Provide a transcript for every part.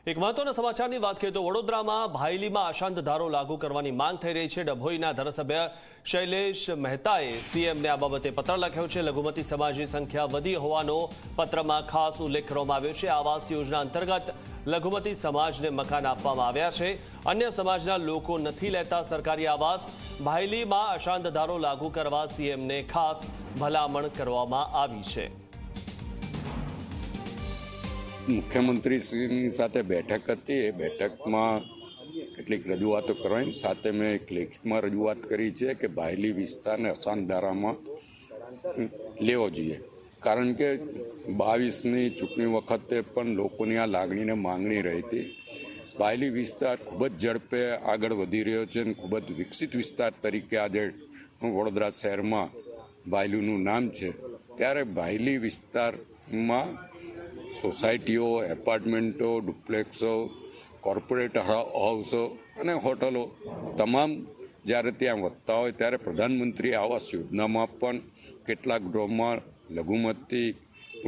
એક મહત્વના સમાચારની વાત કરીએ તો વડોદરામાં ભાયલીમાં અશાંત ધારો લાગુ કરવાની માંગ થઈ રહી છે। ડભોઈના ધારાસભ્ય શૈલેષ મહેતાએ સીએમને આ બાબતે પત્ર લખ્યો છે। લઘુમતી સમાજની સંખ્યા વધી હોવાનો પત્રમાં ખાસ ઉલ્લેખ કરવામાં આવ્યો છે। આવાસ યોજના અંતર્ગત લઘુમતી સમાજને મકાન આપવામાં આવ્યા છે। અન્ય સમાજના લોકો નથી લેતા સરકારી આવાસ। ભાયલીમાં અશાંત ધારો લાગુ કરવા સીએમને ખાસ ભલામણ કરવામાં આવી છે। મુખ્યમંત્રીશ્રીની સાથે બેઠક હતી। એ બેઠકમાં કેટલીક રજૂઆતો કરવાની સાથે મેં એક લેખિતમાં રજૂઆત કરી છે કે ભાયલી વિસ્તારને અશાંત ધારામાં લેવો જોઈએ, કારણ કે 22ની ચૂંટણી વખતે પણ લોકોની આ લાગણીને માંગણી રહી હતી। ભાયલી વિસ્તાર ખૂબ જ ઝડપે આગળ વધી રહ્યો છે અને ખૂબ જ વિકસિત વિસ્તાર તરીકે આજે વડોદરા શહેરમાં ભાયલીનું નામ છે। ત્યારે ભાયલી વિસ્તારમાં સોસાયટીઓ, એપાર્ટમેન્ટો, ડુપ્લેક્સો, કોર્પોરેટ હાઉસો અને હોટલો તમામ જ્યારે ત્યાં વધતા હોય ત્યારે પ્રધાનમંત્રી આવાસ યોજનામાં પણ કેટલાક ડ્રોમાં લઘુમતી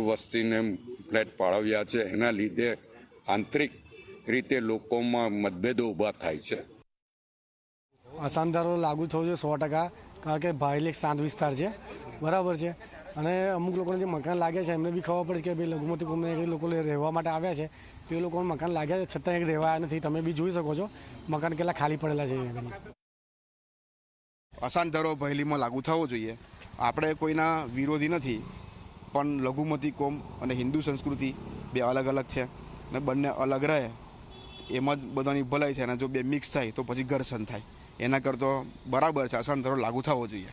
વસ્તીને ફ્લેટ ફાળવ્યા છે। એના લીધે આંતરિક રીતે લોકોમાં મતભેદો ઊભા થાય છે। અશાંત ધારો લાગુ થવો જોઈએ 100%, કારણ કે ભાયલી એક શાંત વિસ્તાર છે, બરાબર છે। અને અમુક લોકોને જે મકાન લાગ્યા છે એમને બી ખબર પડે કે ભાઈ લઘુમતી કોમના લોકો રહેવા માટે આવ્યા છે, તો એ લોકોને મકાન લાગ્યા છે છતાં એક રહેવા આવ્યા નથી। તમે બી જોઈ શકો છો મકાન કેટલા ખાલી પડેલા છે। અશાંત ધારો ભાયલીમાં લાગુ થવો જોઈએ। આપણે કોઈના વિરોધી નથી, પણ લઘુમતી કોમ અને હિન્દુ સંસ્કૃતિ બે અલગ અલગ છે અને બંને અલગ રહે એમાં જ બધાની ભલાઈ છે। અને જો બે મિક્સ થાય તો પછી ઘર્ષણ થાય। એના કરતાં બરાબર છે અશાંત ધારો લાગુ થવો જોઈએ।